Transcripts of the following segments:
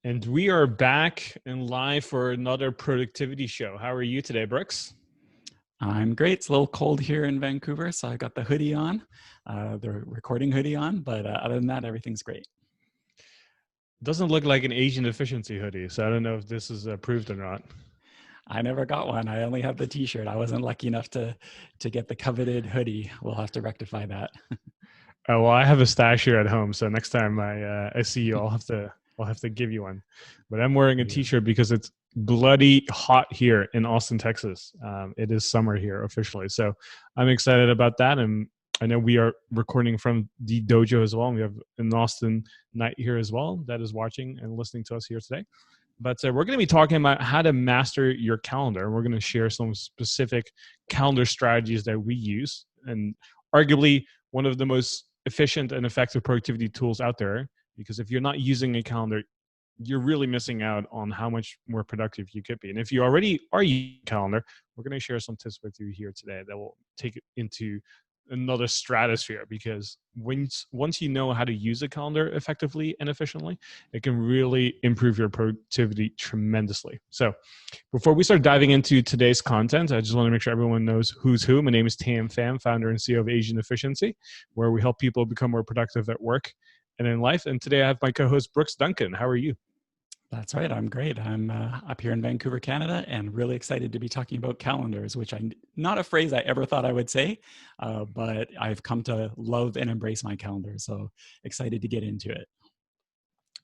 And we are back and live for another productivity show. How are you today, Brooks? I'm great. It's a little cold here in Vancouver, so I got the hoodie on, the recording hoodie on. But other than that, everything's great. Doesn't look like an Asian efficiency hoodie, so I don't know if this is approved or not. I never got one. I only have the T-shirt. I wasn't lucky enough to get the coveted hoodie. We'll have to rectify that. Oh well, I have a stash here at home, so next time I see you, I'll have to give you one. But I'm wearing a Yeah. T-shirt because it's bloody hot here in Austin, Texas. It is summer here officially, so I'm excited about that. And I know we are recording from the dojo as well. And we have an Austin Knight here as well that is watching and listening to us here today. But we're going to be talking about how to master your calendar. We're going to share some specific calendar strategies that we use, and arguably one of the most efficient and effective productivity tools out there. Because if you're not using a calendar, you're really missing out on how much more productive you could be. And if you already are using a calendar, we're going to share some tips with you here today that will take it into another stratosphere, because once you know how to use a calendar effectively and efficiently, it can really improve your productivity tremendously. So before we start diving into today's content, I just want to make sure everyone knows who's who. My name is Tam Pham, founder and CEO of Asian Efficiency, where we help people become more productive at work and in life. And today I have my co-host Brooks Duncan. How are you? That's right. I'm great. I'm up here in Vancouver, Canada, and really excited to be talking about calendars, which not a phrase I ever thought I would say, but I've come to love and embrace my calendar. So excited to get into it.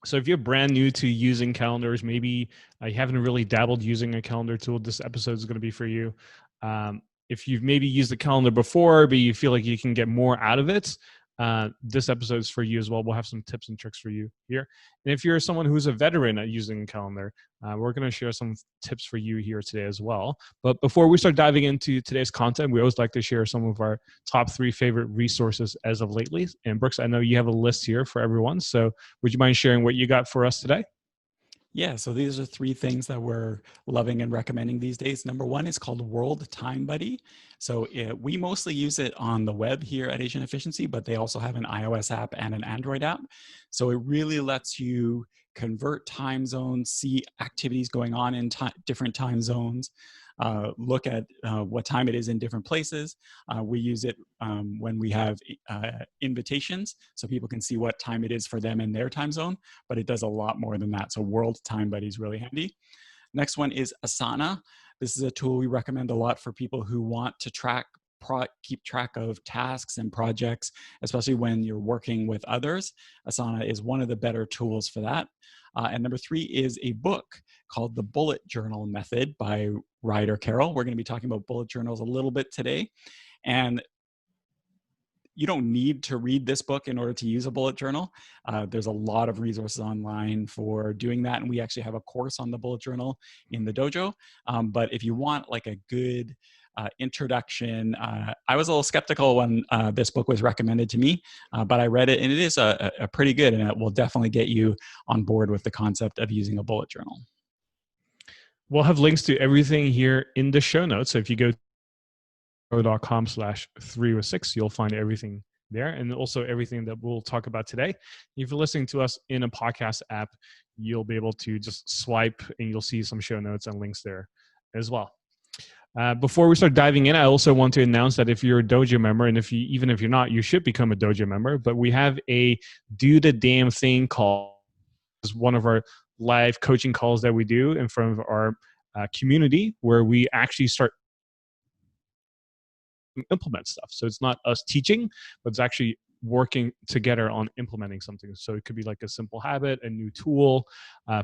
So if you're brand new to using calendars, maybe you haven't really dabbled using a calendar tool, this episode is going to be for you. If you've maybe used the calendar before, but you feel like you can get more out of it, this episode is for you as well. We'll have some tips and tricks for you here. And if you're someone who's a veteran at using a calendar, we're going to share some tips for you here today as well. But before we start diving into today's content, we always like to share some of our top 3 favorite resources as of lately. And Brooks, I know you have a list here for everyone. So would you mind sharing what you got for us today? Yeah, so these are 3 things that we're loving and recommending these days. Number 1 is called World Time Buddy. So we mostly use it on the web here at Asian Efficiency, but they also have an iOS app and an Android app. So it really lets you convert time zones, see activities going on in different time zones, look at what time it is in different places. We use it when we have invitations, so people can see what time it is for them in their time zone, but it does a lot more than that. So World Time Buddy is really handy. Next one is Asana. This is a tool we recommend a lot for people who want to keep track of tasks and projects, especially when you're working with others. Asana is one of the better tools for that. And number 3 is a book called The Bullet Journal Method by Ryder Carroll. We're going to be talking about bullet journals a little bit today. And you don't need to read this book in order to use a bullet journal. There's a lot of resources online for doing that. And we actually have a course on the bullet journal in the dojo. But if you want like a good introduction, I was a little skeptical when this book was recommended to me, but I read it and it is a pretty good, and it will definitely get you on board with the concept of using a bullet journal. We'll have links to everything here in the show notes. So if you go to.com/306, you'll find everything there, and also everything that we'll talk about today. If you're listening to us in a podcast app, you'll be able to just swipe and you'll see some show notes and links there as well. Before we start diving in, I also want to announce that if you're a dojo member, and even if you're not, you should become a dojo member. But we have a Do the Damn Thing call. It's one of our live coaching calls that we do in front of our community, where we actually start implement stuff. So it's not us teaching, but it's actually working together on implementing something. So it could be like a simple habit, a new tool.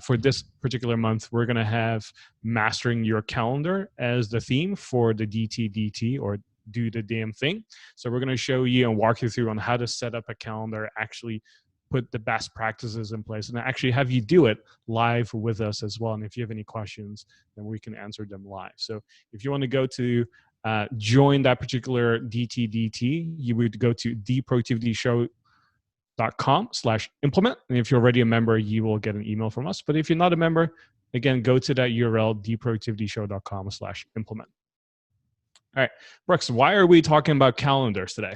For this particular month, we're going to have mastering your calendar as the theme for the DTDT, or Do the Damn Thing. So we're going to show you and walk you through on how to set up a calendar, actually put the best practices in place, and actually have you do it live with us as well. And if you have any questions, then we can answer them live. So if you want to go to join that particular DTDT, you would go to theproductivityshow.com/implement. And if you're already a member, you will get an email from us. But if you're not a member, again, go to that URL, theproductivityshow.com/implement. All right, Brooks, why are we talking about calendars today?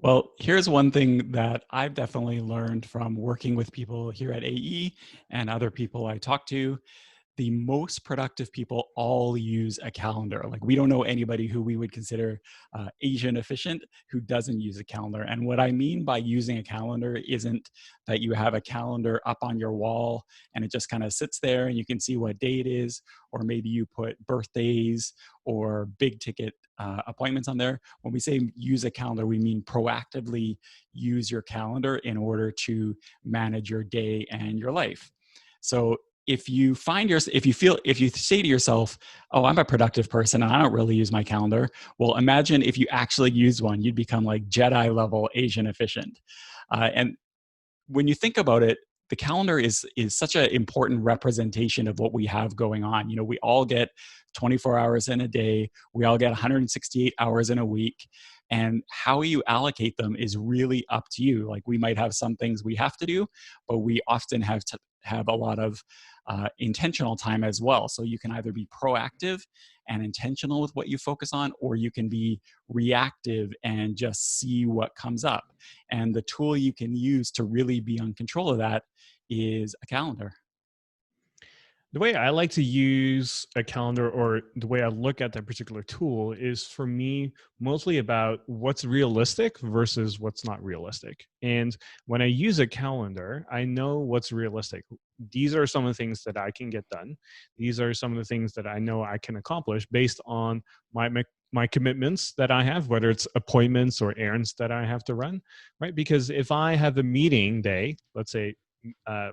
Well, here's one thing that I've definitely learned from working with people here at AE and other people I talk to. The most productive people all use a calendar. Like, we don't know anybody who we would consider Asian efficient who doesn't use a calendar. And what I mean by using a calendar isn't that you have a calendar up on your wall and it just kind of sits there and you can see what day it is, or maybe you put birthdays or big ticket appointments on there. When we say use a calendar, we mean proactively use your calendar in order to manage your day and your life. So if you find your if you say to yourself, oh, I'm a productive person and I don't really use my calendar, well, imagine if you actually use one. You'd become like Jedi level Asian efficient. And when you think about it, the calendar is such an important representation of what we have going on. You know, we all get 24 hours in a day, we all get 168 hours in a week, and how you allocate them is really up to you. Like, we might have some things we have to do, but we often have to have a lot of intentional time as well. So you can either be proactive and intentional with what you focus on, or you can be reactive and just see what comes up. And the tool you can use to really be on control of that is a calendar. The way I like to use a calendar, or the way I look at that particular tool, is for me mostly about what's realistic versus what's not realistic. And when I use a calendar, I know what's realistic. These are some of the things that I can get done. These are some of the things that I know I can accomplish based on my commitments that I have, whether it's appointments or errands that I have to run, right? Because if I have a meeting day, let's say uh,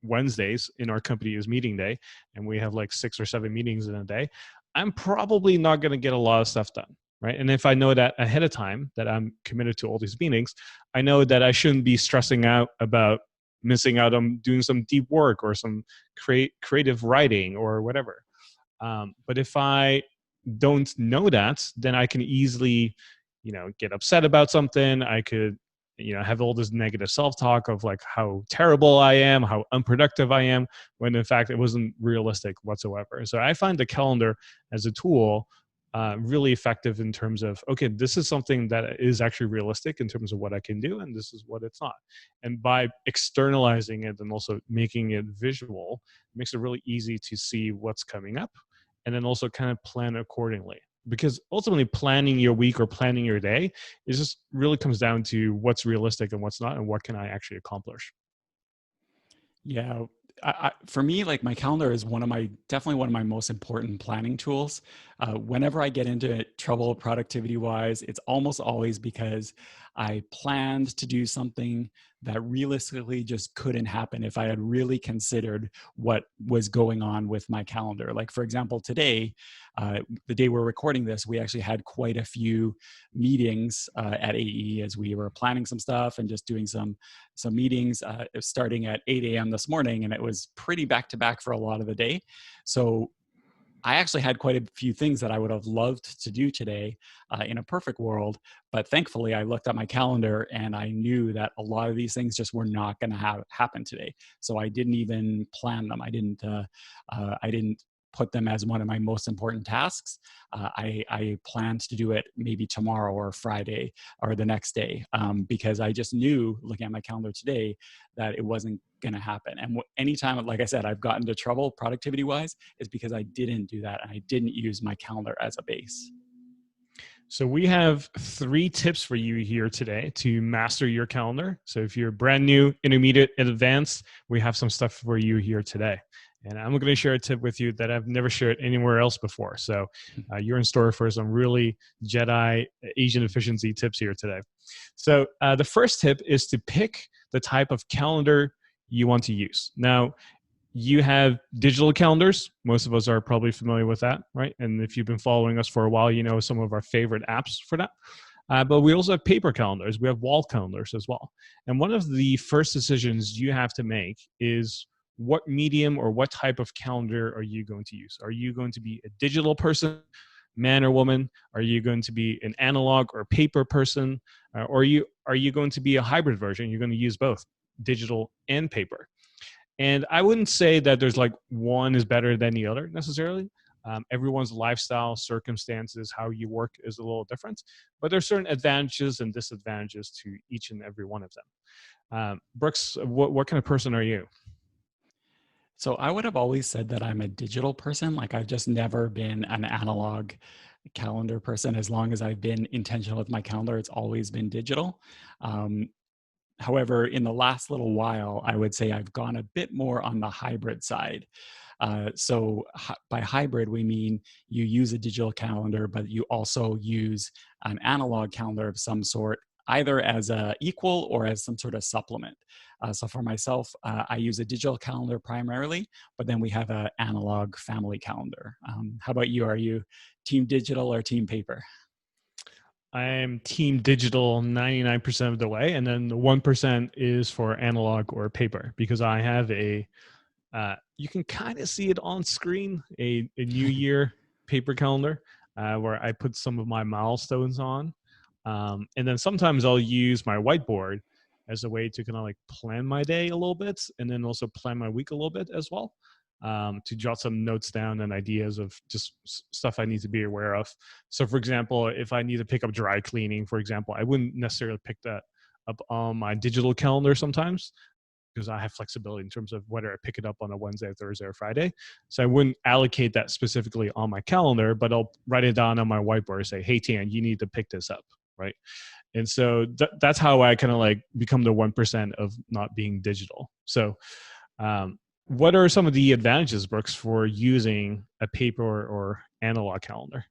Wednesdays in our company is meeting day, and we have like 6 or 7 meetings in a day, I'm probably not going to get a lot of stuff done. Right. And if I know that ahead of time that I'm committed to all these meetings, I know that I shouldn't be stressing out about missing out on doing some deep work or some creative writing or whatever. But if I don't know that, then I can easily, get upset about something. I could, have all this negative self-talk of like how terrible I am, how unproductive I am, when in fact it wasn't realistic whatsoever. So I find the calendar as a tool really effective in terms of, okay, this is something that is actually realistic in terms of what I can do, and this is what it's not. And by externalizing it and also making it visual, it makes it really easy to see what's coming up, and then also kind of plan accordingly. Because ultimately, planning your week or planning your day is just really comes down to what's realistic and what's not, and what can I actually accomplish. Yeah. For me, like, my calendar is definitely one of my most important planning tools. Whenever I get into trouble productivity wise, it's almost always because I planned to do something that realistically just couldn't happen if I had really considered what was going on with my calendar. Like, for example, today, the day we're recording this, we actually had quite a few meetings at AE as we were planning some stuff and just doing some meetings starting at 8 a.m. this morning, and it was pretty back to back for a lot of the day. So I actually had quite a few things that I would have loved to do today in a perfect world. But thankfully, I looked at my calendar and I knew that a lot of these things just were not going to happen today. So I didn't even plan them. I didn't put them as one of my most important tasks. I planned to do it maybe tomorrow or Friday or the next day, because I just knew, looking at my calendar today, that it wasn't going to happen. And anytime, like I said, I've gotten into trouble productivity wise, is because I didn't do that and I didn't use my calendar as a base. So we have 3 tips for you here today to master your calendar. So if you're brand new, intermediate, and advanced, we have some stuff for you here today. And I'm going to share a tip with you that I've never shared anywhere else before. So you're in store for some really Jedi Asian efficiency tips here today. So the first tip is to pick the type of calendar you want to use. Now, you have digital calendars. Most of us are probably familiar with that, right? And if you've been following us for a while, you know some of our favorite apps for that. But we also have paper calendars. We have wall calendars as well. And one of the first decisions you have to make is, what medium or what type of calendar are you going to use? Are you going to be a digital person, man or woman? Are you going to be an analog or paper person? Or are you going to be a hybrid version? You're going to use both digital and paper. And I wouldn't say that there's like one is better than the other necessarily. Everyone's lifestyle, circumstances, how you work is a little different, but there's certain advantages and disadvantages to each and every one of them. Brooks, what kind of person are you? So I would have always said that I'm a digital person. Like I've just never been an analog calendar person. As long as I've been intentional with my calendar, it's always been digital. Um, However, in the last little while, I would say I've gone a bit more on the hybrid side. By hybrid, we mean you use a digital calendar, but you also use an analog calendar of some sort, either as a equal or as some sort of supplement. So for myself, I use a digital calendar primarily, but then we have an analog family calendar. How about you? Are you team digital or team paper? I'm team digital 99% of the way, and then the 1% is for analog or paper because I have you can kind of see it on screen, a New Year paper calendar where I put some of my milestones on. And then sometimes I'll use my whiteboard as a way to kind of like plan my day a little bit and then also plan my week a little bit as well, to jot some notes down and ideas of just stuff I need to be aware of. So, for example, if I need to pick up dry cleaning, for example, I wouldn't necessarily pick that up on my digital calendar sometimes because I have flexibility in terms of whether I pick it up on a Wednesday, Thursday, or Friday. So I wouldn't allocate that specifically on my calendar, but I'll write it down on my whiteboard and say, hey, Tan, you need to pick this up, right? And so that's how I kind of like become the 1% of not being digital. So what are some of the advantages, Brooks, for using a paper or analog calendar?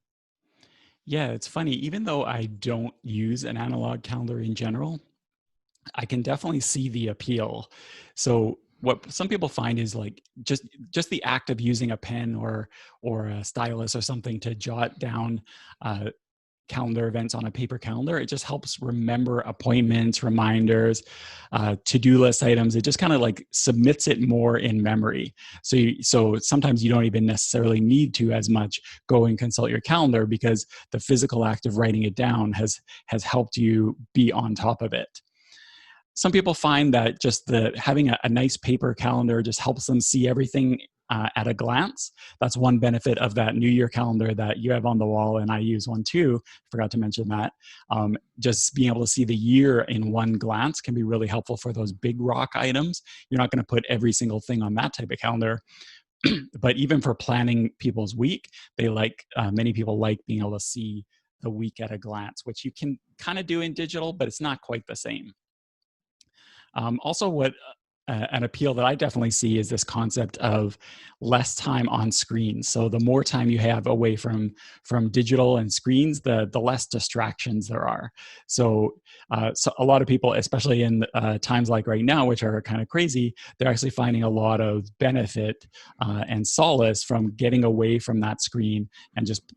Yeah, it's funny. Even though I don't use an analog calendar in general, I can definitely see the appeal. So what some people find is like just the act of using a pen or a stylus or something to jot down calendar events on a paper calendar. It just helps remember appointments, reminders, to-do list items. It just kind of like submits it more in memory. So sometimes you don't even necessarily need to as much go and consult your calendar because the physical act of writing it down has helped you be on top of it. Some people find that just the having a nice paper calendar just helps them see everything at a glance. That's one benefit of that New Year calendar that you have on the wall, and I use one too. Forgot to mention that. Just being able to see the year in one glance can be really helpful for those big rock items. You're not going to put every single thing on that type of calendar, but even for planning people's week, they like many people like being able to see the week at a glance, which you can kind of do in digital, but it's not quite the same. Also, what an appeal that I definitely see is this concept of less time on screens. So the more time you have away from digital and screens, the less distractions there are. So a lot of people, especially in times like right now, which are kind of crazy, they're actually finding a lot of benefit and solace from getting away from that screen and just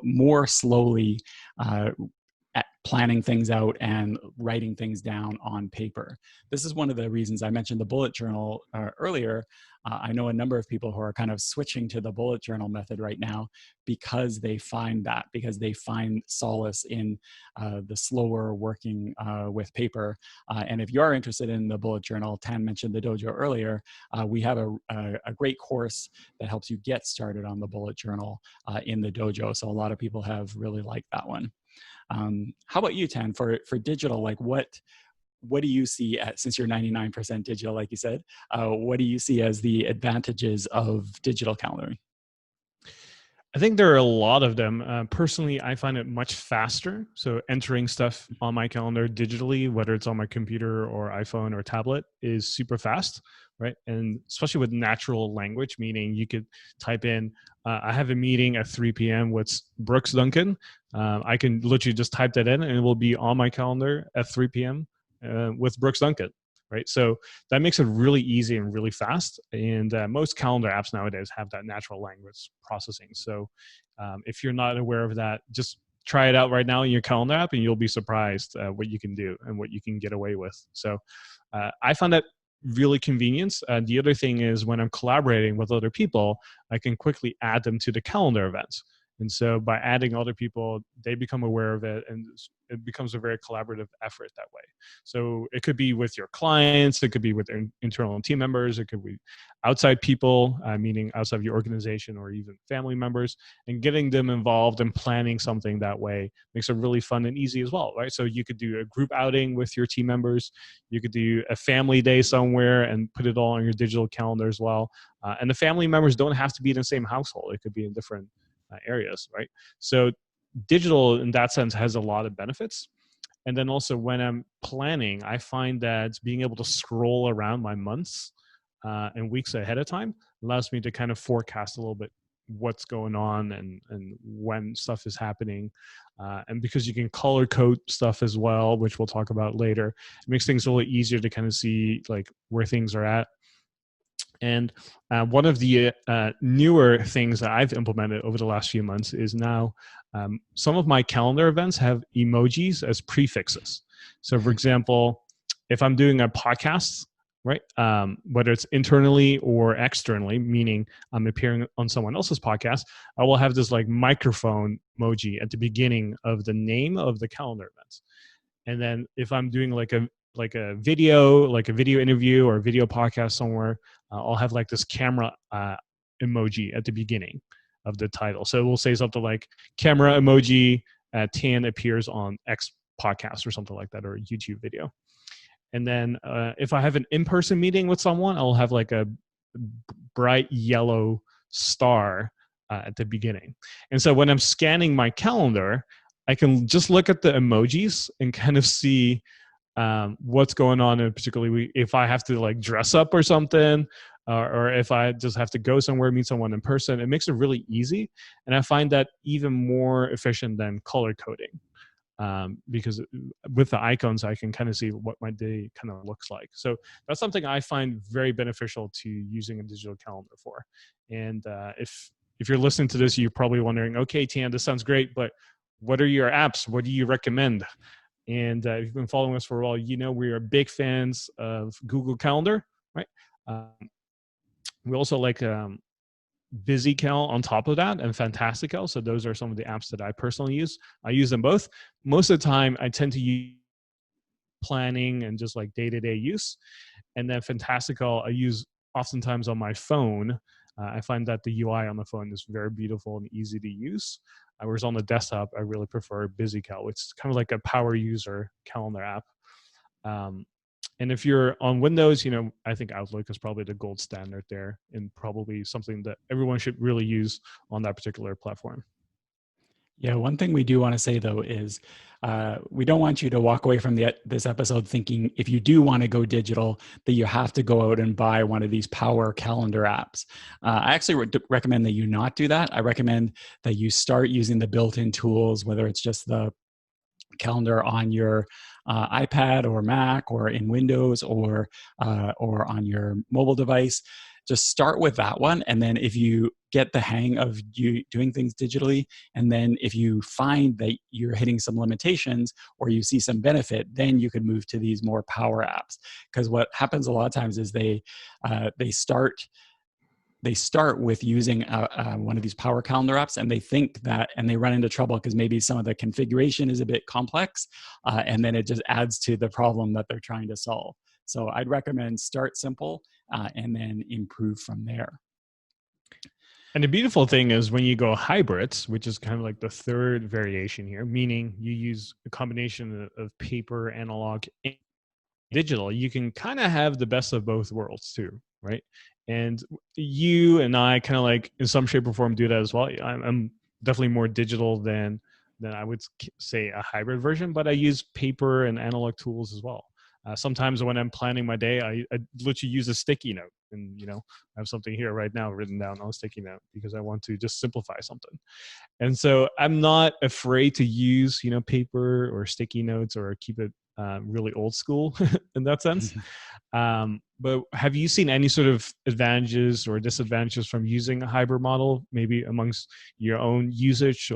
more slowly at planning things out and writing things down on paper. This is one of the reasons I mentioned the bullet journal earlier. I know a number of people who are kind of switching to the bullet journal method right now because they find solace in the slower working with paper. And if you are interested in the bullet journal, Tan mentioned the dojo earlier, we have a great course that helps you get started on the bullet journal in the dojo. So a lot of people have really liked that one. How about you, Tan? For digital, like what do you see since you're 99% digital, like you said, what do you see as the advantages of digital calendaring? I think there are a lot of them. Personally, I find it much faster. So entering stuff on my calendar digitally, whether it's on my computer or iPhone or tablet, is super fast, right? And especially with natural language, meaning you could type in, I have a meeting at 3 p.m. with Brooks Duncan. I can literally just type that in and it will be on my calendar at 3 p.m. With Brooks Duncan. Right. So that makes it really easy and really fast. And most calendar apps nowadays have that natural language processing. So if you're not aware of that, just try it out right now in your calendar app and you'll be surprised what you can do and what you can get away with. So I found that really convenient. The other thing is when I'm collaborating with other people, I can quickly add them to the calendar events. And so by adding other people, they become aware of it, and it becomes a very collaborative effort that way. So it could be with your clients, it could be with internal team members, it could be outside people, meaning outside of your organization, or even family members, and getting them involved in planning something that way makes it really fun and easy as well, right? So you could do a group outing with your team members, you could do a family day somewhere and put it all on your digital calendar as well. And the family members don't have to be in the same household, it could be in different areas, right? So digital in that sense has a lot of benefits. And then also when I'm planning, I find that being able to scroll around my months and weeks ahead of time allows me to kind of forecast a little bit what's going on and when stuff is happening. And because you can color code stuff as well, which we'll talk about later, it makes things a little easier to kind of see like where things are at. And one of the newer things that I've implemented over the last few months is now some of my calendar events have emojis as prefixes. So, for example, if I'm doing a podcast, right, whether it's internally or externally, meaning I'm appearing on someone else's podcast, I will have this like microphone emoji at the beginning of the name of the calendar events. And then if I'm doing like a video interview or a video podcast somewhere, I'll have like this camera emoji at the beginning of the title. So it will say something like camera emoji 10 appears on X podcast or something like that, or a YouTube video. And then if I have an in-person meeting with someone, I'll have like a bright yellow star at the beginning. And so when I'm scanning my calendar, I can just look at the emojis and kind of see what's going on, and particularly if I have to like dress up or something, or if I just have to go somewhere, meet someone in person. It makes it really easy. And I find that even more efficient than color coding. Because with the icons, I can kind of see what my day kind of looks like. So that's something I find very beneficial to using a digital calendar for. And if you're listening to this, you're probably wondering, okay, Tian, this sounds great, but what are your apps? What do you recommend? And if you've been following us for a while, you know we are big fans of Google Calendar, right? We also like BusyCal on top of that, and Fantastical. So those are some of the apps that I personally use. I use them both. Most of the time, I tend to use planning and just like day-to-day use. And then Fantastical, I use oftentimes on my phone. I find that the UI on the phone is very beautiful and easy to use. Whereas on the desktop, I really prefer BusyCal, which is kind of like a power user calendar app. And if you're on Windows, you know, I think Outlook is probably the gold standard there, and probably something that everyone should really use on that particular platform. Yeah, one thing we do want to say though is we don't want you to walk away from this episode thinking if you do want to go digital that you have to go out and buy one of these power calendar apps. I actually recommend that you not do that. I recommend that you start using the built-in tools, whether it's just the calendar on your iPad or Mac or in Windows or on your mobile device. Just start with that one. And then if you get the hang of you doing things digitally, and then if you find that you're hitting some limitations or you see some benefit, then you could move to these more power apps. Because what happens a lot of times is they start with using one of these power calendar apps, and they think that, and they run into trouble because maybe some of the configuration is a bit complex, and then it just adds to the problem that they're trying to solve. So I'd recommend start simple and then improve from there. And the beautiful thing is when you go hybrids, which is kind of like the third variation here, meaning you use a combination of paper, analog, and digital, you can kind of have the best of both worlds too, right? And you and I kind of like in some shape or form do that as well. I'm definitely more digital than I would say a hybrid version, but I use paper and analog tools as well. Sometimes when I'm planning my day, I literally use a sticky note, and you know, I have something here right now written down on a sticky note because I want to just simplify something. And so I'm not afraid to use, you know, paper or sticky notes or keep it really old school in that sense. But have you seen any sort of advantages or disadvantages from using a hybrid model, maybe amongst your own usage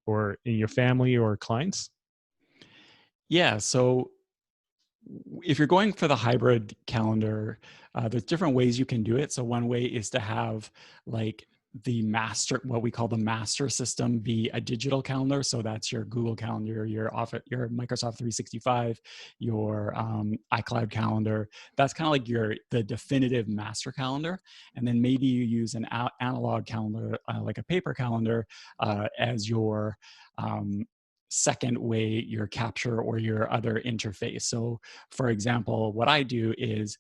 or in your family or clients? Yeah, so if you're going for the hybrid calendar, there's different ways you can do it. So one way is to have like the master, what we call the master system, be a digital calendar. So that's your Google Calendar, your Microsoft 365, your iCloud calendar. That's kind of like the definitive master calendar. And then maybe you use an analog calendar, like a paper calendar, as your second way, your capture or your other interface. So for example, what I do is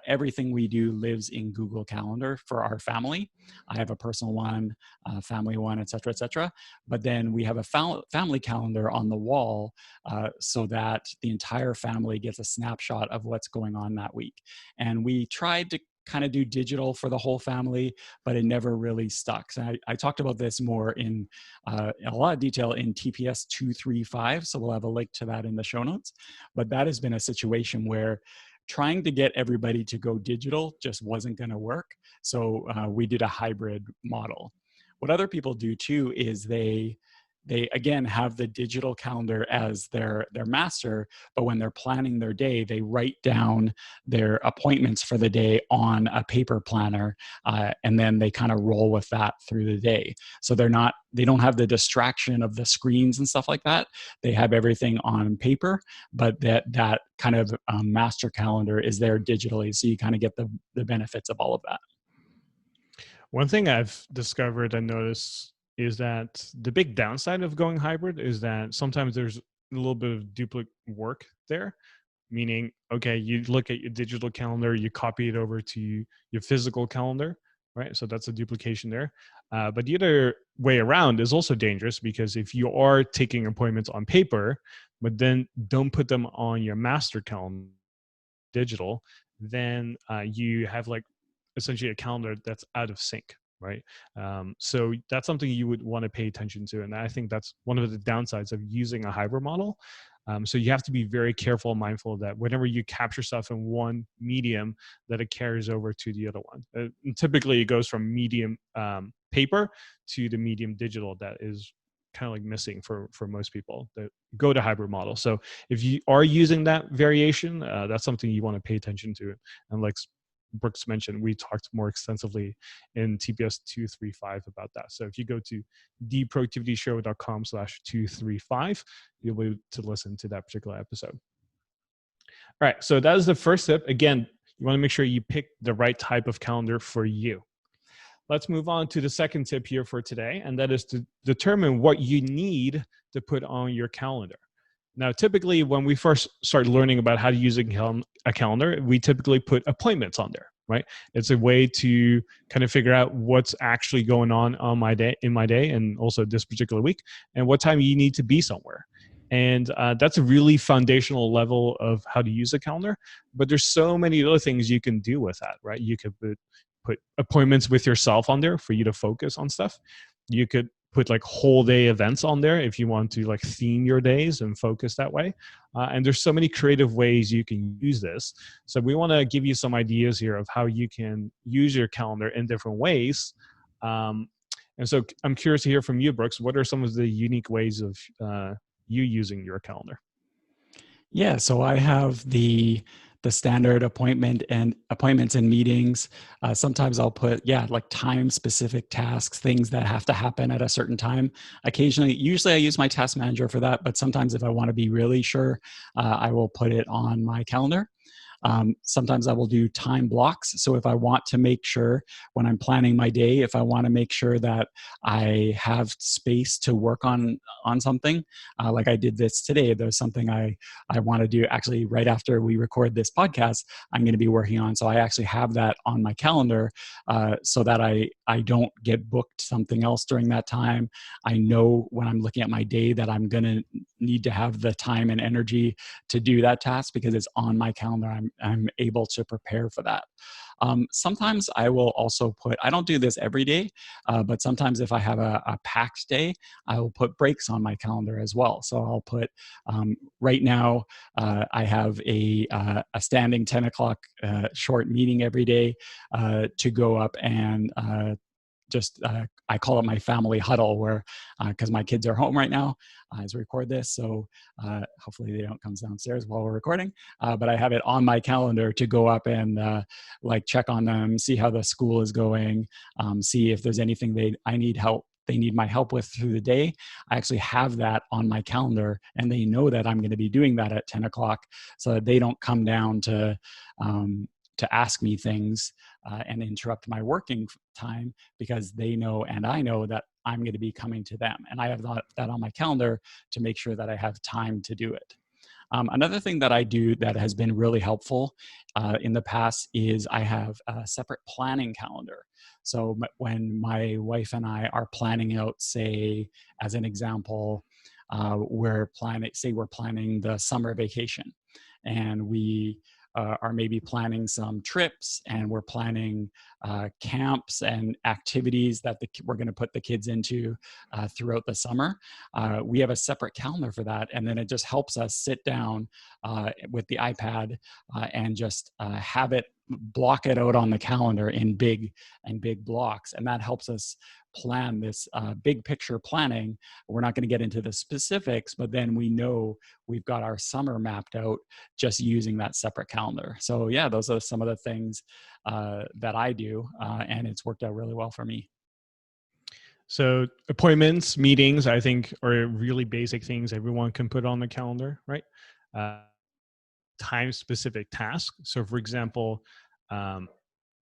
everything we do lives in Google Calendar for our family. I have a personal one, family one, et cetera, et cetera. But then we have a family calendar on the wall so that the entire family gets a snapshot of what's going on that week. And we tried to kind of do digital for the whole family, but it never really stuck. So I talked about this more in a lot of detail in TPS305. So we'll have a link to that in the show notes. But that has been a situation where trying to get everybody to go digital just wasn't going to work. So we did a hybrid model. What other people do too is they again have the digital calendar as their master, but when they're planning their day, they write down their appointments for the day on a paper planner, and then they kind of roll with that through the day. So they don't have the distraction of the screens and stuff like that. They have everything on paper, but that kind of master calendar is there digitally, so you kind of get the benefits of all of that. One thing I've discovered and noticed is that the big downside of going hybrid is that sometimes there's a little bit of duplicate work there. Meaning, okay, you look at your digital calendar, you copy it over to your physical calendar, right? So that's a duplication there. But the other way around is also dangerous, because if you are taking appointments on paper, but then don't put them on your master calendar digital, then you have like essentially a calendar that's out of sync, right? So that's something you would want to pay attention to. And I think that's one of the downsides of using a hybrid model. So you have to be very careful and mindful that whenever you capture stuff in one medium, that it carries over to the other one. And typically it goes from medium paper to the medium digital that is kind of like missing for most people that go to hybrid model. So if you are using that variation, that's something you want to pay attention to. And like Brooks mentioned, we talked more extensively in TPS 235 about that. So if you go to theproductivityshow.com/235, you'll be able to listen to that particular episode. All right, so that is the first tip. Again, you want to make sure you pick the right type of calendar for you. Let's move on to the second tip here for today, and that is to determine what you need to put on your calendar. Now, typically, when we first start learning about how to use a calendar, we typically put appointments on there, right? It's a way to kind of figure out what's actually going on my day, and also this particular week, and what time you need to be somewhere. And that's a really foundational level of how to use a calendar. But there's so many other things you can do with that, right? You could put appointments with yourself on there for you to focus on stuff. You could put like whole day events on there if you want to like theme your days and focus that way. And there's so many creative ways you can use this. So we want to give you some ideas here of how you can use your calendar in different ways. And so I'm curious to hear from you, Brooks. What are some of the unique ways of you using your calendar? Yeah, so I have the standard appointments and meetings. Sometimes I'll put like time specific tasks, things that have to happen at a certain time. Usually I use my task manager for that, but sometimes if I want to be really sure, I will put it on my calendar. Sometimes I will do time blocks. So if I want to make sure when I'm planning my day, if I want to make sure that I have space to work on something, like I did this today, there's something I want to do actually right after we record this podcast, I'm going to be working on. So I actually have that on my calendar so that I don't get booked something else during that time. I know when I'm looking at my day that I'm going to need to have the time and energy to do that task because it's on my calendar. I'm able to prepare for that. Sometimes I will also I don't do this every day, but sometimes if I have a packed day, I will put breaks on my calendar as well. So I'll put, right now, I have a standing 10 o'clock short meeting every day to go up and just I call it my family huddle, where because my kids are home right now as we record this, so hopefully they don't come downstairs while we're recording. But I have it on my calendar to go up and like check on them, see how the school is going, see if there's anything they need my help with through the day. I actually have that on my calendar, and they know that I'm going to be doing that at 10 o'clock, so that they don't come down to ask me things and interrupt my working time, because they know and I know that I'm going to be coming to them. And I have that on my calendar to make sure that I have time to do it. Another thing that I do that has been really helpful in the past is I have a separate planning calendar. So when my wife and I are planning out, say, as an example, we're planning the summer vacation, and we are maybe planning some trips, and we're planning camps and activities that we're going to put the kids into throughout the summer. We have a separate calendar for that, and then it just helps us sit down with the iPad and just block it out on the calendar in big blocks, and that helps us plan this big picture planning. We're not going to get into the specifics, but then we know we've got our summer mapped out just using that separate calendar. So yeah, those are some of the things that I do, and it's worked out really well for me. So appointments, meetings, I think are really basic things everyone can put on the calendar, right? Time specific tasks. So for example, um,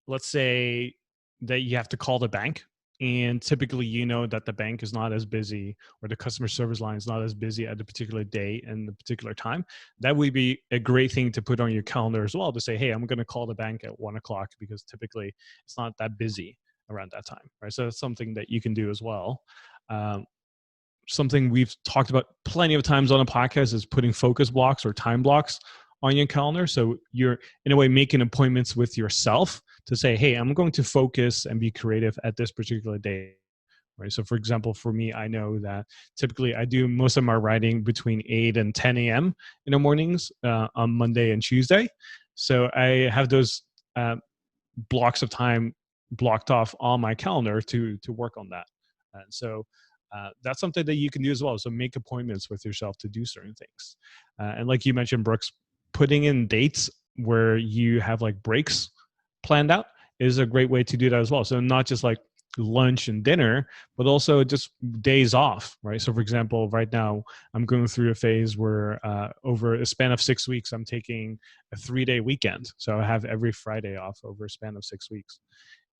let's say that you have to call the bank, and typically you know that the bank is not as busy, or the customer service line is not as busy at a particular day and a particular time. That would be a great thing to put on your calendar as well, to say, hey, I'm going to call the bank at 1 o'clock because typically it's not that busy around that time, right? So that's something that you can do as well. um, Something we've talked about plenty of times on a podcast is putting focus blocks or time blocks on your calendar. So you're in a way making appointments with yourself to say, hey, I'm going to focus and be creative at this particular day. Right. So for example, for me, I know that typically I do most of my writing between 8 and 10 a.m. in the mornings on Monday and Tuesday. So I have those blocks of time blocked off on my calendar to work on that. And so that's something that you can do as well. So make appointments with yourself to do certain things. And like you mentioned, Brooks, putting in dates where you have like breaks planned out is a great way to do that as well. So not just like lunch and dinner, but also just days off, right? So for example, right now I'm going through a phase where over a span of 6 weeks, I'm taking a 3-day weekend. So I have every Friday off over a span of 6 weeks.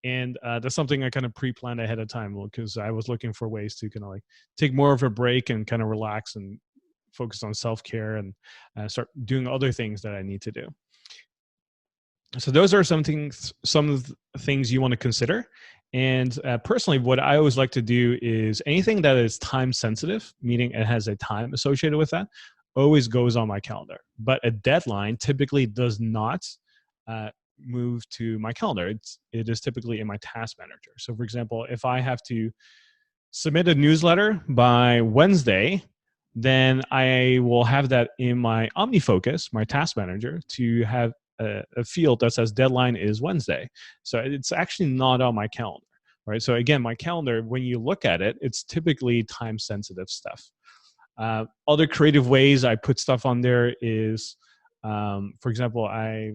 And that's something I kind of pre-planned ahead of time, because I was looking for ways to kind of like take more of a break and kind of relax and focus on self-care and start doing other things that I need to do. So those are some of the things you want to consider. And personally, what I always like to do is anything that is time sensitive, meaning it has a time associated with that, always goes on my calendar. But a deadline typically does not move to my calendar. It is typically in my task manager. So for example, if I have to submit a newsletter by Wednesday, then I will have that in my OmniFocus, my task manager, to have a field that says deadline is Wednesday. So it's actually not on my calendar, right? So again, my calendar, when you look at it, it's typically time sensitive stuff. Other creative ways I put stuff on there is, for example, I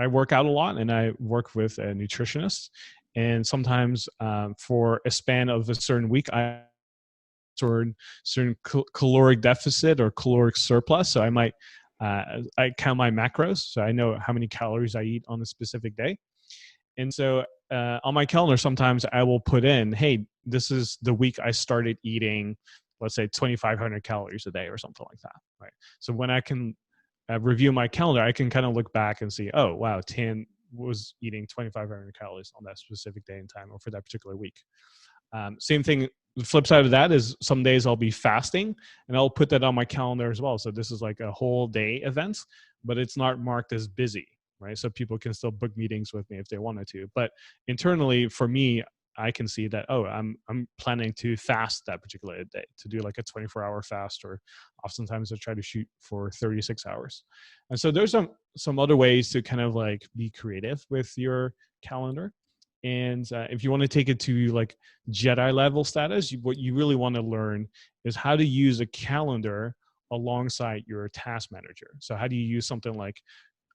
work out a lot and I work with a nutritionist. And sometimes for a span of a certain week, I certain caloric deficit or caloric surplus. So I might I count my macros, so I know how many calories I eat on a specific day. And so on my calendar, sometimes I will put in, hey, this is the week I started eating, let's say 2,500 calories a day or something like that, right? So when I can review my calendar, I can kind of look back and see, oh, wow, Tan was eating 2,500 calories on that specific day and time or for that particular week. Same thing, the flip side of that is some days I'll be fasting and I'll put that on my calendar as well. So this is like a whole day event, but it's not marked as busy, right? So people can still book meetings with me if they wanted to. But internally, for me, I can see that, oh, I'm planning to fast that particular day, to do like a 24-hour fast, or oftentimes I try to shoot for 36 hours. And so there's some other ways to kind of like be creative with your calendar. And if you want to take it to like Jedi level status, what you really want to learn is how to use a calendar alongside your task manager. So how do you use something like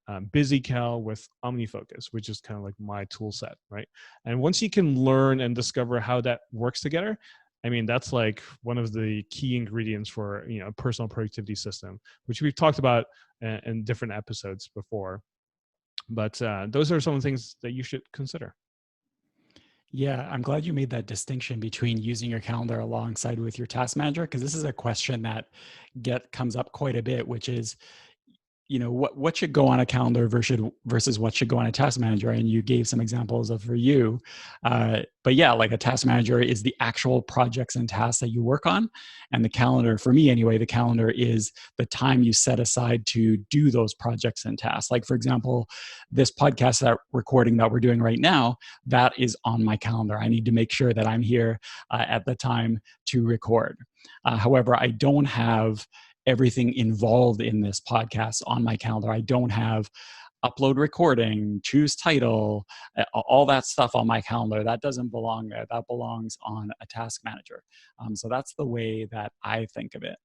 BusyCal with OmniFocus, which is kind of like my tool set, right? And once you can learn and discover how that works together, I mean, that's like one of the key ingredients for, a personal productivity system, which we've talked about in different episodes before. But those are some of the things that you should consider. Yeah, I'm glad you made that distinction between using your calendar alongside with your task manager, because this is a question that comes up quite a bit, which is, what should go on a calendar versus what should go on a task manager. And you gave some examples of for you, but yeah, like a task manager is the actual projects and tasks that you work on, and the calendar, for me anyway, the calendar is the time you set aside to do those projects and tasks. Like, for example, this podcast, that recording that we're doing right now, that is on my calendar. I need to make sure that I'm here at the time to record. However, I don't have everything involved in this podcast on my calendar. I don't have upload recording, choose title, all that stuff on my calendar. That doesn't belong there. That belongs on a task manager. So that's the way that I think of it.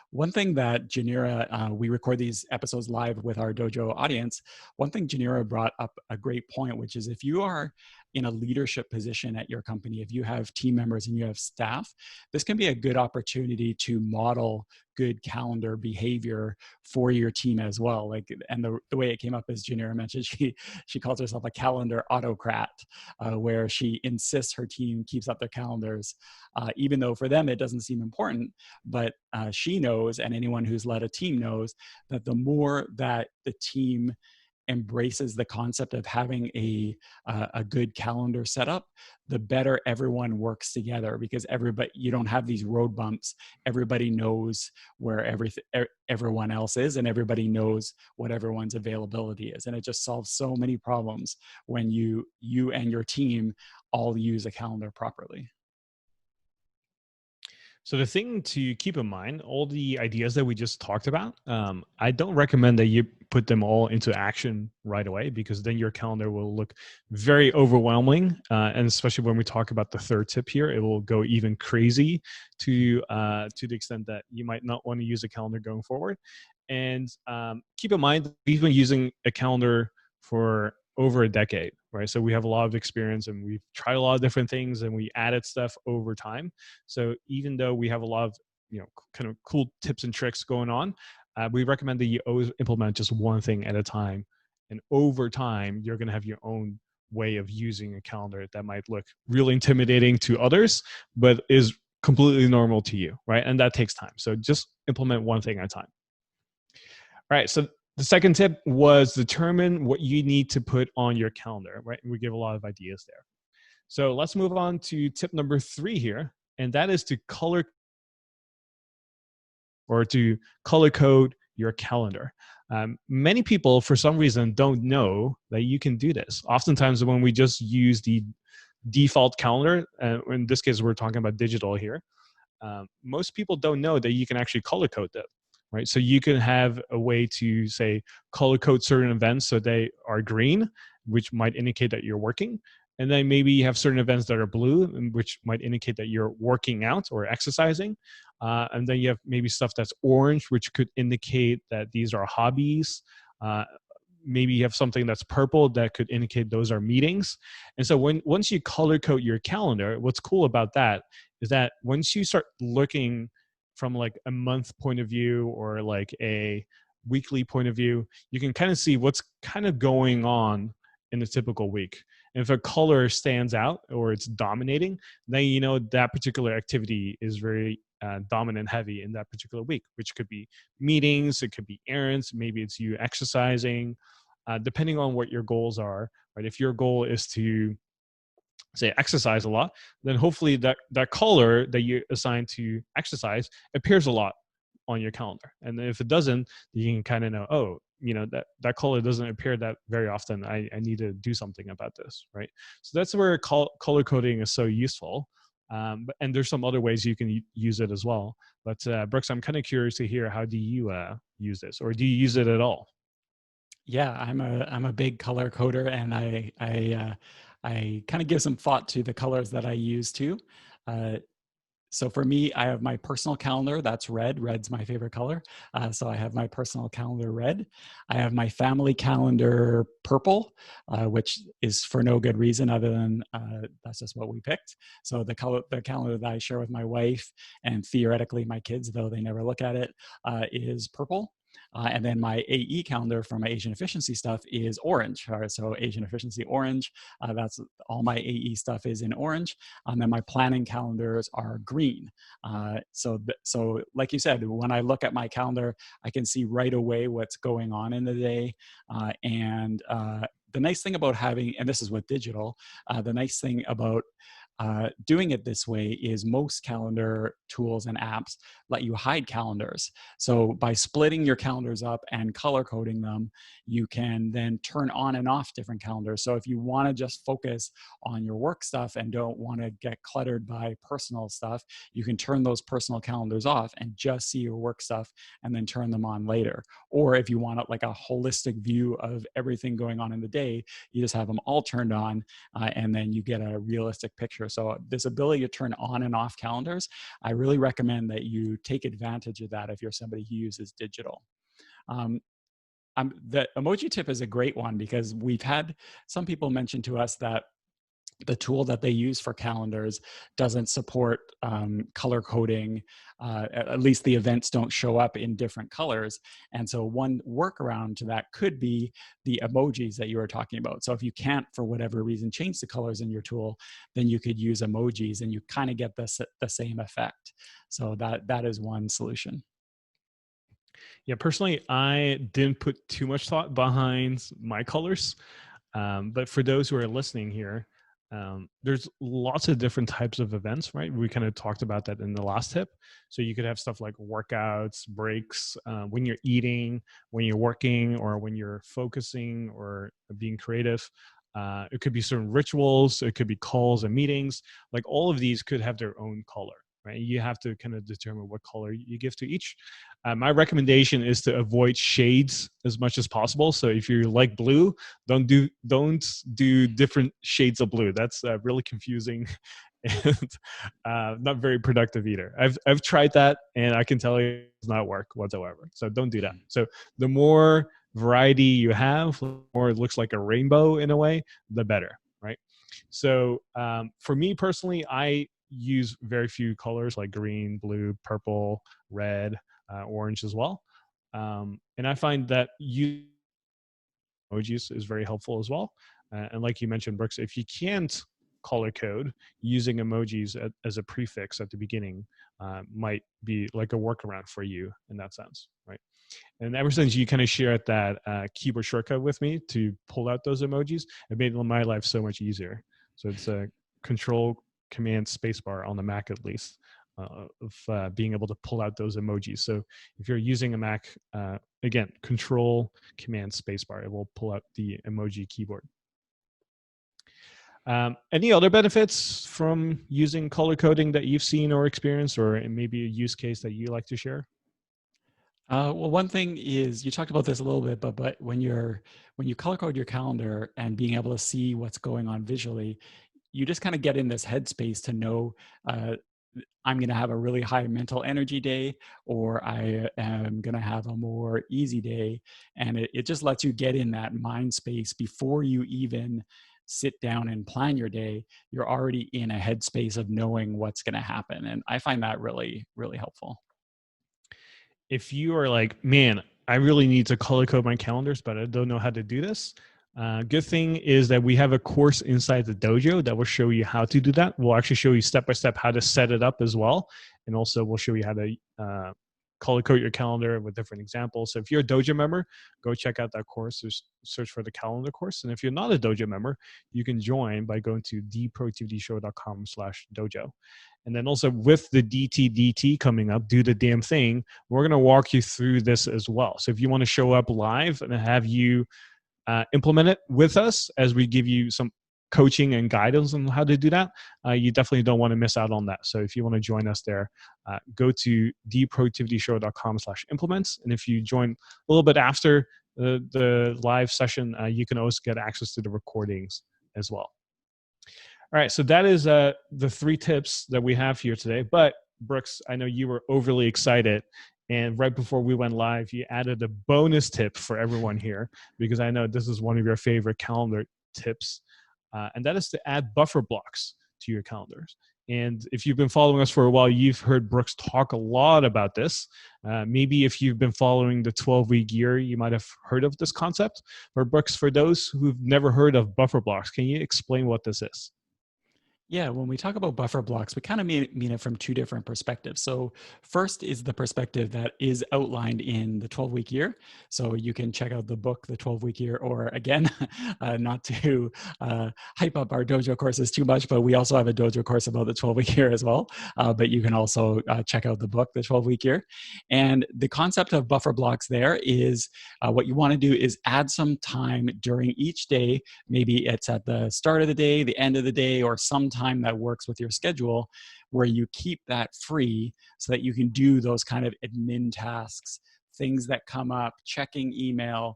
One thing that Janira, we record these episodes live with our dojo audience. One thing Janira brought up a great point, which is if you are in a leadership position at your company, if you have team members and you have staff, this can be a good opportunity to model good calendar behavior for your team as well. Like, and the way it came up, as Janira mentioned, she calls herself a calendar autocrat, where she insists her team keeps up their calendars, even though for them it doesn't seem important. But she knows, and anyone who's led a team knows, that the more that the team embraces the concept of having a good calendar setup, the better everyone works together, because you don't have these road bumps. Everybody knows where everyone else is, and everybody knows what everyone's availability is, and it just solves so many problems when you and your team all use a calendar properly. So the thing to keep in mind, all the ideas that we just talked about, I don't recommend that you put them all into action right away, because then your calendar will look very overwhelming. And especially when we talk about the third tip here, it will go even crazy to the extent that you might not want to use a calendar going forward. And keep in mind, we've been using a calendar for over a decade, right? So we have a lot of experience, and we've tried a lot of different things, and we added stuff over time. So even though we have a lot of, kind of cool tips and tricks going on, we recommend that you always implement just one thing at a time. And over time, you're going to have your own way of using a calendar that might look really intimidating to others, but is completely normal to you, right? And that takes time. So just implement one thing at a time. All right. So the second tip was determine what you need to put on your calendar, right? And we give a lot of ideas there. So let's move on to tip number 3 here, and that is to color code your calendar. Many people, for some reason, don't know that you can do this. Oftentimes, when we just use the default calendar, in this case, we're talking about digital here, most people don't know that you can actually color code them, right? So you can have a way to, say, color code certain events so they are green, which might indicate that you're working. And then maybe you have certain events that are blue, which might indicate that you're working out or exercising. And then you have maybe stuff that's orange, which could indicate that these are hobbies. Maybe you have something that's purple that could indicate those are meetings. And so once you color code your calendar, what's cool about that is that once you start looking from like a month point of view or like a weekly point of view, you can kind of see what's kind of going on in a typical week. And if a color stands out or it's dominating, then you know that particular activity is very dominant heavy in that particular week, which could be meetings, it could be errands, maybe it's you exercising, depending on what your goals are, right? If your goal is to, say, exercise a lot, then hopefully that color that you assign to exercise appears a lot on your calendar. And if it doesn't, you can kind of know, oh, that color doesn't appear that very often. I need to do something about this, right? So that's where color coding is so useful. And there's some other ways you can use it as well. But Brooks, I'm kind of curious to hear, how do you use this, or do you use it at all? Yeah, I'm a big color coder, and I kind of give some thought to the colors that I use too. Uh, so for me, I have my personal calendar. That's red. Red's my favorite color. So I have my personal calendar red. I have my family calendar purple, which is for no good reason other than that's just what we picked. So the calendar that I share with my wife and theoretically my kids, though they never look at it, is purple. And then my AE calendar for my Asian efficiency stuff is orange. So Asian efficiency orange. That's all my AE stuff is in orange. And then my planning calendars are green. So like you said, when I look at my calendar, I can see right away what's going on in the day. The nice thing about having, and this is with digital, the nice thing about doing it this way is most calendar tools and apps let you hide calendars. So by splitting your calendars up and color coding them, you can then turn on and off different calendars. So if you want to just focus on your work stuff and don't want to get cluttered by personal stuff, you can turn those personal calendars off and just see your work stuff and then turn them on later. Or if you want like a holistic view of everything going on in the day, you just have them all turned on, and then you get a realistic picture. So this ability to turn on and off calendars, I really recommend that you take advantage of that if you're somebody who uses digital. Um, the emoji tip is a great one because we've had some people mention to us that the tool that they use for calendars doesn't support color coding. At least the events don't show up in different colors. And so one workaround to that could be the emojis that you were talking about. So if you can't, for whatever reason, change the colors in your tool, then you could use emojis and you kind of get the same effect. So that is one solution. Yeah, personally, I didn't put too much thought behind my colors. But for those who are listening here, there's lots of different types of events, right? We kind of talked about that in the last tip. So you could have stuff like workouts, breaks, when you're eating, when you're working, or when you're focusing or being creative. It could be certain rituals, it could be calls and meetings. Like all of these could have their own color. Right? You have to kind of determine what color you give to each. My recommendation is to avoid shades as much as possible. So if you like blue, don't do different shades of blue. That's really confusing and not very productive either. I've tried that and I can tell you it does not work whatsoever. So don't do that. So the more variety you have, the more it looks like a rainbow in a way, the better, right? So for me personally, I use very few colors like green, blue, purple, red, orange as well. And I find that you emojis is very helpful as well. And like you mentioned, Brooks, if you can't color code, using emojis as a prefix at the beginning might be like a workaround for you in that sense, right? And ever since you kind of shared that keyboard shortcut with me to pull out those emojis, it made my life so much easier. So it's a control command spacebar on the Mac at least, of being able to pull out those emojis. So if you're using a Mac, again, control command spacebar, it will pull out the emoji keyboard. Any other benefits from using color coding that you've seen or experienced, or maybe a use case that you like to share? Well, one thing is you talked about this a little bit, but when you color code your calendar and being able to see what's going on visually, you just kind of get in this headspace to know uh, I'm going to have a really high mental energy day, or I am going to have a more easy day, and it just lets you get in that mind space before you even sit down and plan your day. You're already in a headspace of knowing what's going to happen, and I find that really helpful. If you are like, man, I really need to color code my calendars, but I don't know how to do this. Good thing is that we have a course inside the dojo that will show you how to do that. We'll actually show you step by step how to set it up as well. And also we'll show you how to color code your calendar with different examples. So if you're a dojo member, go check out that course. Just search for the calendar course. And if you're not a dojo member, you can join by going to theproductivityshow.com/dojo. And then also with the DTDT coming up, do the damn thing, we're going to walk you through this as well. So if you want to show up live and have you implement it with us as we give you some coaching and guidance on how to do that, you definitely don't want to miss out on that. So if you want to join us there, go to theproductivityshow.com/implements. And if you join a little bit after the live session, you can also get access to the recordings as well. All right, so that is the 3 tips that we have here today. But Brooks, I know you were overly excited, and right before we went live, you added a bonus tip for everyone here, because I know this is one of your favorite calendar tips, and that is to add buffer blocks to your calendars. And if you've been following us for a while, you've heard Brooks talk a lot about this. Maybe if you've been following the 12-week year, you might have heard of this concept. But Brooks, for those who've never heard of buffer blocks, can you explain what this is? Yeah, when we talk about buffer blocks, we kind of mean it from 2 different perspectives. So, first is the perspective that is outlined in the 12-week year. So, you can check out the book, The 12-Week Year, or again, not to hype up our dojo courses too much, but we also have a dojo course about the 12-week year as well. But you can also check out the book, The 12-Week Year. And the concept of buffer blocks there is what you want to do is add some time during each day. Maybe it's at the start of the day, the end of the day, or some time that works with your schedule, where you keep that free so that you can do those kind of admin tasks, things that come up, checking email,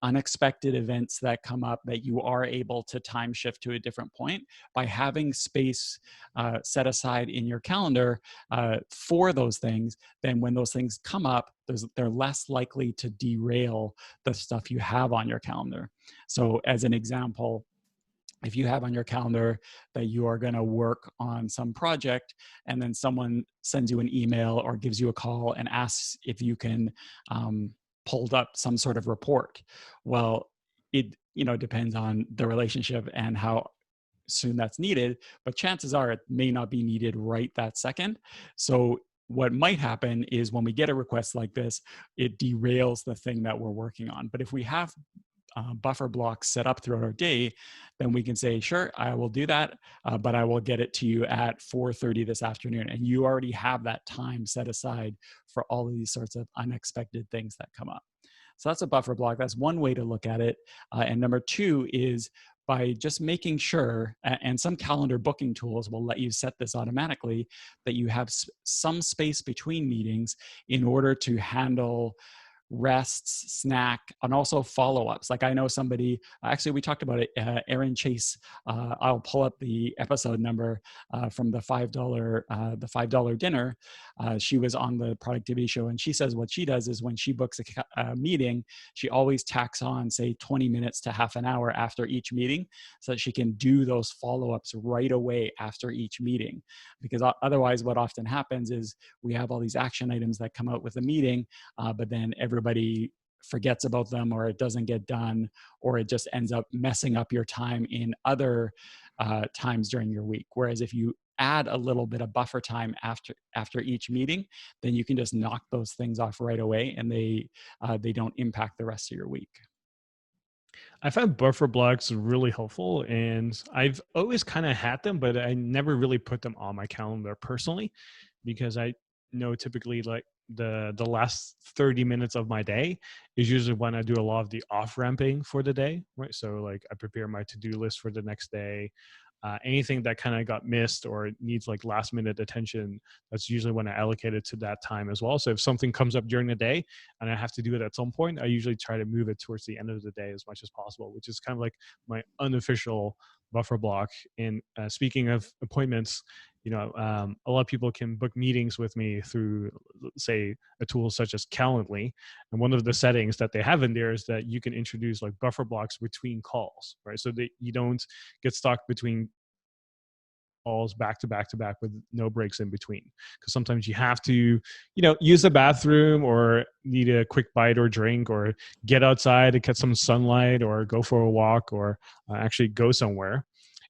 unexpected events that come up that you are able to time shift to a different point by having space set aside in your calendar for those things. Then when those things come up, they're less likely to derail the stuff you have on your calendar. So as an example, if you have on your calendar that you are going to work on some project, and then someone sends you an email or gives you a call and asks if you can pull up some sort of report, well, it depends on the relationship and how soon that's needed, but chances are it may not be needed right that second. So what might happen is when we get a request like this, it derails the thing that we're working on. But if we have buffer blocks set up throughout our day, then we can say, sure, I will do that, but I will get it to you at 4:30 this afternoon. And you already have that time set aside for all of these sorts of unexpected things that come up. So that's a buffer block. That's one way to look at it. And number 2 is by just making sure, and some calendar booking tools will let you set this automatically, that you have some space between meetings in order to handle rests, snack, and also follow-ups. Like I know somebody, actually we talked about it, Erin Chase, I'll pull up the episode number from the $5 dinner. She was on the productivity show, and she says what she does is when she books a meeting, she always tacks on, say, 20 minutes to half an hour after each meeting, so that she can do those follow-ups right away after each meeting. Because otherwise what often happens is we have all these action items that come out with a meeting, but then everybody forgets about them, or it doesn't get done, or it just ends up messing up your time in other times during your week. Whereas if you add a little bit of buffer time after each meeting, then you can just knock those things off right away, and they don't impact the rest of your week. I found buffer blocks really helpful, and I've always kind of had them, but I never really put them on my calendar personally, because I know typically like the last 30 minutes of my day is usually when I do a lot of the off ramping for the day, right? So like I prepare my to-do list for the next day. Anything that kind of got missed or needs like last minute attention, that's usually when I allocate it to that time as well. So if something comes up during the day and I have to do it at some point, I usually try to move it towards the end of the day as much as possible, which is kind of like my unofficial buffer block. And speaking of appointments, a lot of people can book meetings with me through, say, a tool such as Calendly. And one of the settings that they have in there is that you can introduce like buffer blocks between calls, right? So that you don't get stuck between calls back to back to back with no breaks in between, because sometimes you have to use the bathroom or need a quick bite or drink or get outside to get some sunlight or go for a walk or actually go somewhere.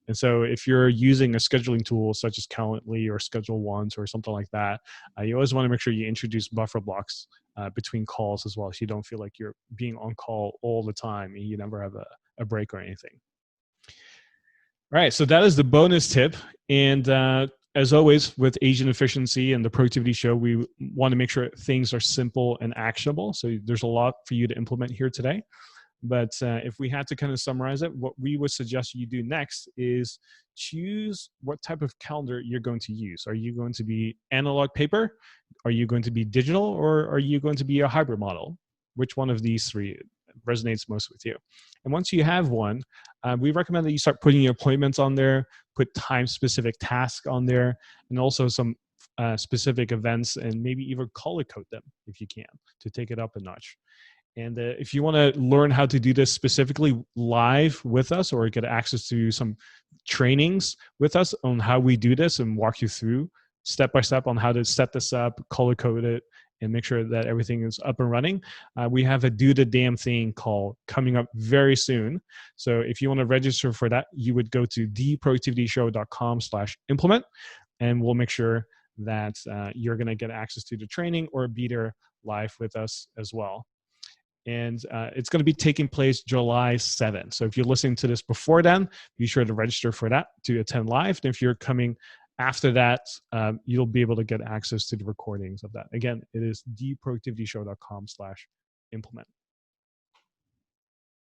And so if you're using a scheduling tool such as Calendly or Schedule Once or something like that, you always want to make sure you introduce buffer blocks between calls as well, so you don't feel like you're being on call all the time and you never have a break or anything. All right, so that is the bonus tip. And as always, with Agent Efficiency and the Productivity Show, we want to make sure things are simple and actionable. So there's a lot for you to implement here today. But if we had to kind of summarize it, what we would suggest you do next is choose what type of calendar you're going to use. Are you going to be analog paper? Are you going to be digital? Or are you going to be a hybrid model? which one of these three resonates most with you. And once you have one, we recommend that you start putting your appointments on there, put time-specific tasks on there, and also some specific events, and maybe even color code them if you can to take it up a notch. And if you want to learn how to do this specifically live with us, or get access to some trainings with us on how we do this and walk you through step by step on how to set this up, color code it, and make sure that everything is up and running, we have a Do the Damn Thing call coming up very soon. So if you want to register for that, you would go to theproductivityshow.com/implement, and we'll make sure that you're going to get access to the training or be there live with us as well. And it's going to be taking place July 7th. So if you're listening to this before then, be sure to register for that to attend live. And if you're coming after that, you'll be able to get access to the recordings of that. Again, it is theproductivityshow.com/implement.